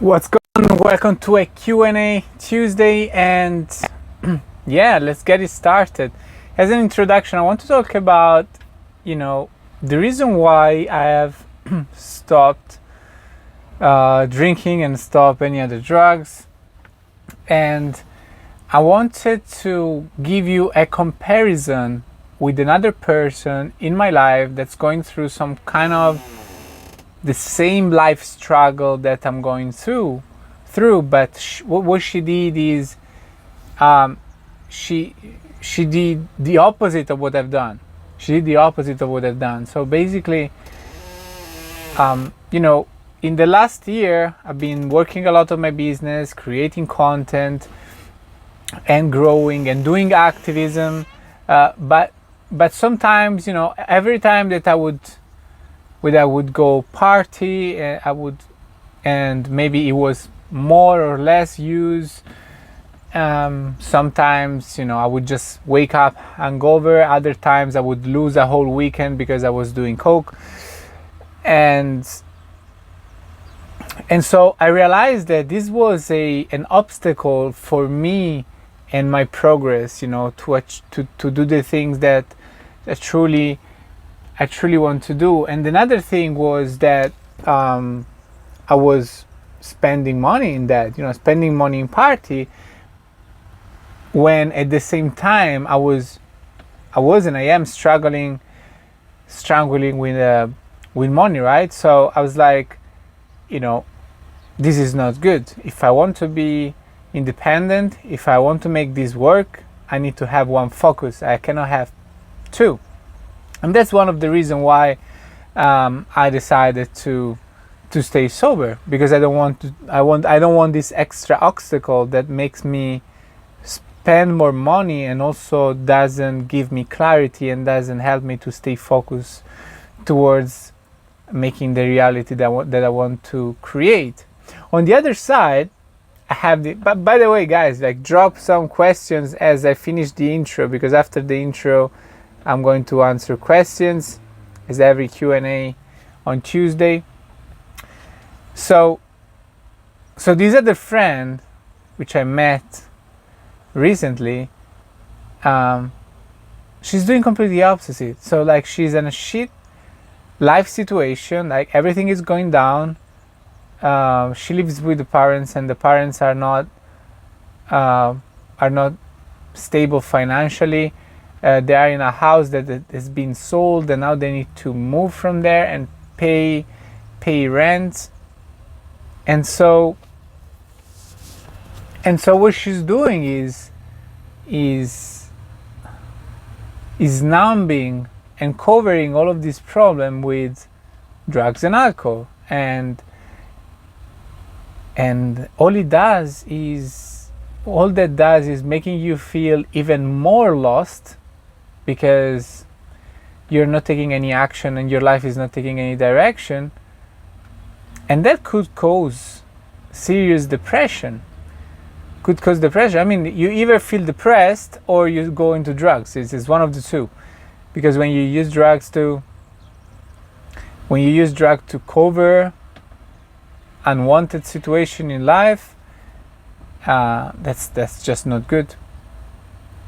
What's going on? Welcome to a Q&A Tuesday, and yeah, let's get it started. As an introduction, I want to talk about, the reason why I have stopped drinking and stop any other drugs. And I wanted to give you a comparison with another person in my life that's going through some kind of the same life struggle that I'm going through. But what she did is, she did the opposite of what I've done. So basically, in the last year, I've been working a lot on my business, creating content, and growing and doing activism. But sometimes, every time that I would go party, and maybe it was more or less use. Sometimes, I would just wake up hungover. Other times I would lose a whole weekend because I was doing coke. And so I realized that this was an obstacle for me and my progress, to do the things that I truly want to do. And another thing was that I was spending money in that, spending money in party, when at the same time I am struggling with money, right? So I was like, this is not good. If I want to be independent, if I want to make this work, I need to have one focus. I cannot have two. And that's one of the reasons why I decided to stay sober, because I don't want this extra obstacle that makes me spend more money and also doesn't give me clarity and doesn't help me to stay focused towards making the reality that I want to create. On the other side, I have but by the way, guys, drop some questions as I finish the intro, because after the intro I'm going to answer questions as every Q&A on Tuesday. So this other friend, which I met recently, she's doing completely opposite. So she's in a shit life situation, everything is going down. She lives with the parents, and the parents are not stable financially. They are in a house that has been sold, and now they need to move from there and pay rent. And so what she's doing is numbing and covering all of this problem with drugs and alcohol, and all that does is making you feel even more lost, because you're not taking any action and your life is not taking any direction. And that could cause serious depression. I mean, you either feel depressed or you go into drugs. It's one of the two. Because when you use drugs to cover unwanted situation in life, that's just not good.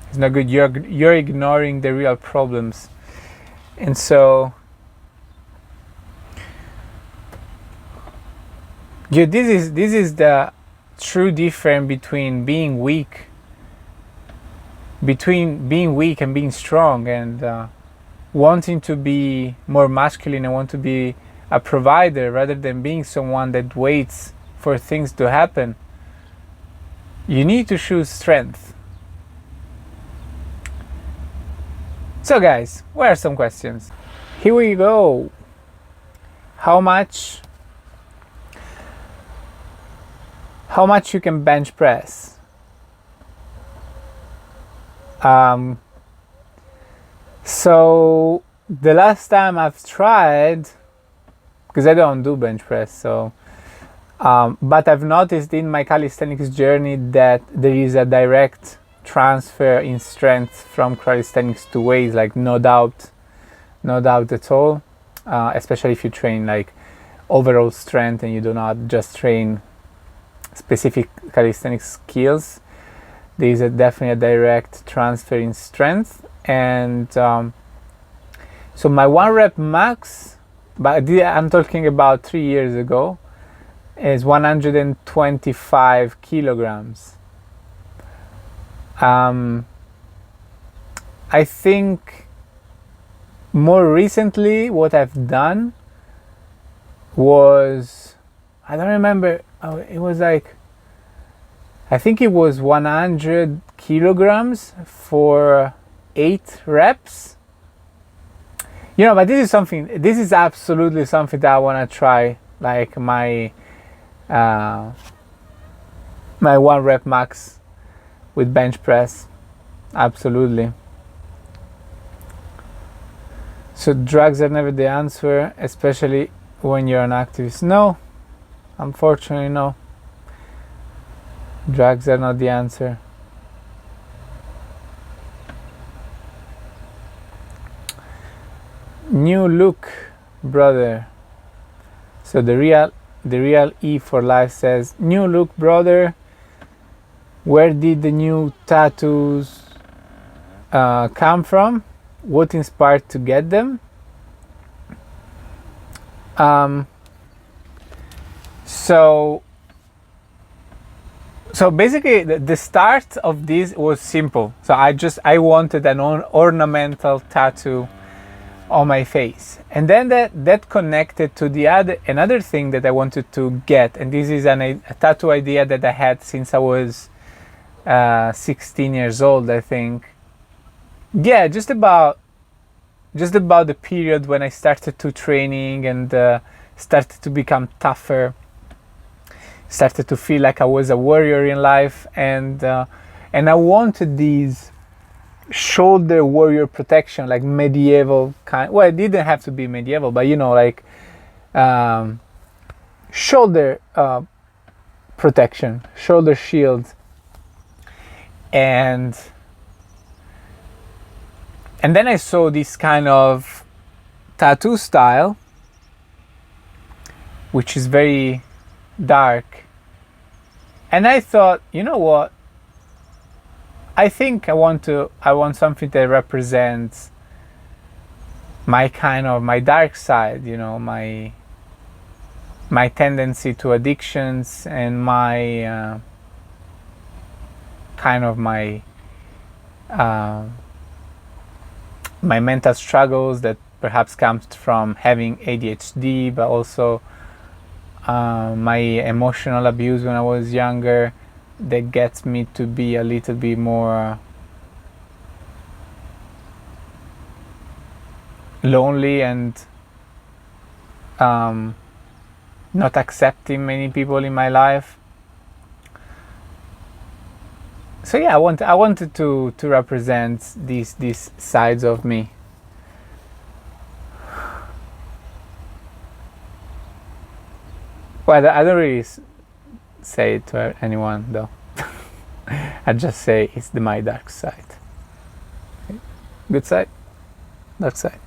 It's not good. You're ignoring the real problems. And so this is the true difference between being weak and being strong, and wanting to be more masculine and want to be a provider rather than being someone that waits for things to happen. You need to choose strength. So guys, where are some questions? Here we go. How much you can bench press? So the last time I've tried, because I don't do bench press, so but I've noticed in my calisthenics journey that there is a direct transfer in strength from calisthenics to weights, no doubt at all, especially if you train overall strength and you do not just train specific calisthenics skills. There is definitely a direct transfer in strength, and so my 1 rep max, but I'm talking about 3 years ago, is 125 kilograms. I think more recently what I've done was, I don't remember, it was like, I think it was 100 kilograms for 8 reps. But this is absolutely something that I want to try, like my 1 rep max with bench press. Absolutely. So drugs are never the answer, especially when you're an activist. No, unfortunately, no. Drugs are not the answer. New look, brother. So the real E for life says, new look, brother. Where did the new tattoos come from? What inspired to get them? So basically the start of this was simple. So I wanted an ornamental tattoo on my face, and then that connected to another thing that I wanted to get, and this is a tattoo idea that I had since I was 16 years old, I think. Yeah, just about the period when I started to training and started to become tougher, started to feel like I was a warrior in life, and I wanted these shoulder warrior protection, like medieval kind. Well, it didn't have to be medieval, but like shoulder protection, shoulder shield, and then I saw this kind of tattoo style, which is very dark, and I thought, you know what? I think I want something that represents my dark side, my tendency to addictions, and my my mental struggles that perhaps comes from having ADHD, but also my emotional abuse when I was younger, that gets me to be a little bit more lonely and not accepting many people in my life. So yeah, I wanted to represent these sides of me. Well, I don't really say it to anyone though. I just say it's my dark side. Good side, dark side.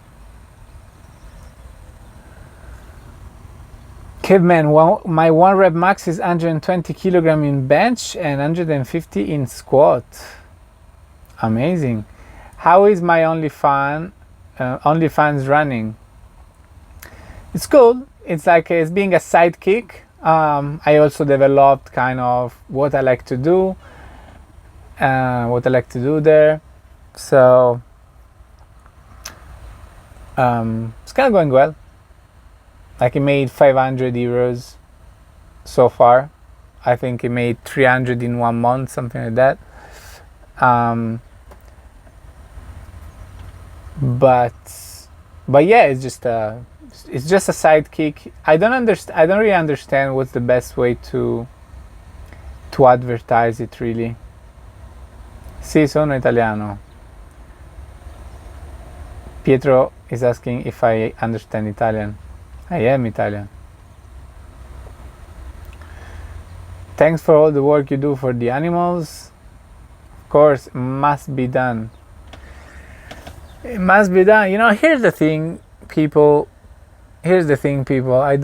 Caveman, my 1 rep max is 120 kilogram in bench and 150 in squat. Amazing. How is my OnlyFans running? It's cool. It's like it's being a sidekick. I also developed kind of what I like to do there. So it's kind of going well. Like, it made 500 euros so far. I think it made 300 in 1 month, something like that. But yeah, it's just a sidekick. I don't really understand what's the best way to advertise it, really. Sì, sono italiano. Pietro is asking if I understand Italian. I am Italian. Thanks for all the work you do for the animals. Of course, must be done. It must be done. Here's the thing, people. I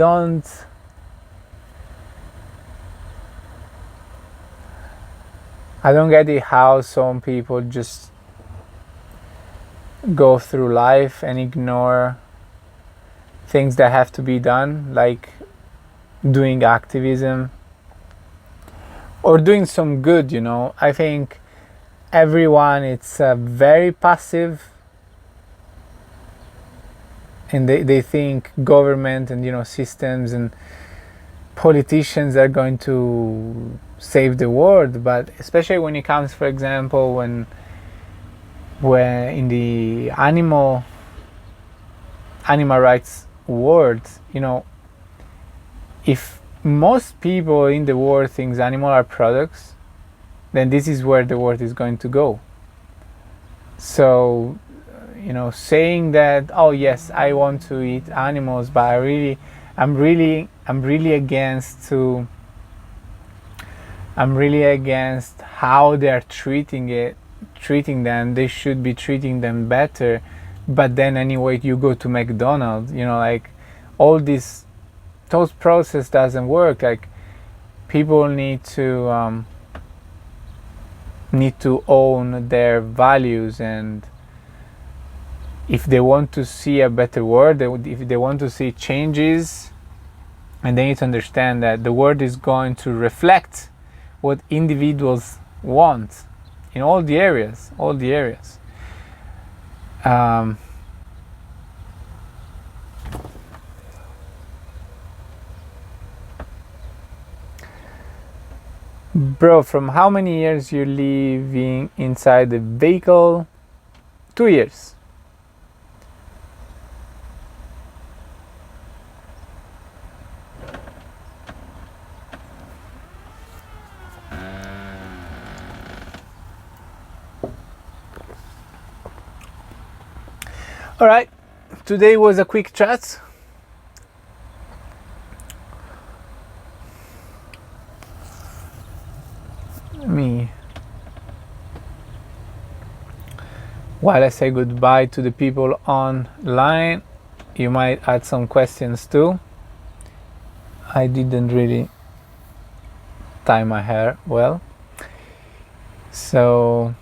I don't get it how some people just go through life and ignore things that have to be done, like doing activism or doing some good, you know. I think everyone it's very passive, and they think government and, you know, systems and politicians are going to save the world. But especially when it comes, for example, when in the animal rights world, you know, if most people in the world thinks animals are products, then this is where the world is going to go. So, you know, saying that, oh yes, I want to eat animals, but I'm really against how they're treating them. They should be treating them better. But then anyway, you go to McDonald's, you know, like all those process doesn't work. Like people need to own their values, and if they want to see a better world, if they want to see changes, and they need to understand that the world is going to reflect what individuals want in all the areas. Bro, from how many years you living inside the vehicle? 2 years. All right, today was a quick chat. While I say goodbye to the people online, you might add some questions too. I didn't really tie my hair well. So,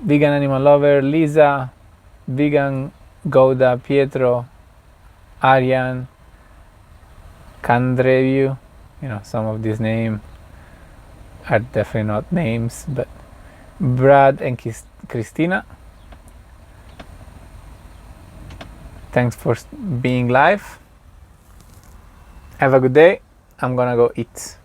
vegan animal lover, Lisa, vegan Gouda, Pietro, Aryan, Candreview, you know, some of these names are definitely not names, but Brad and Christina, thanks for being live. Have a good day. I'm gonna go eat.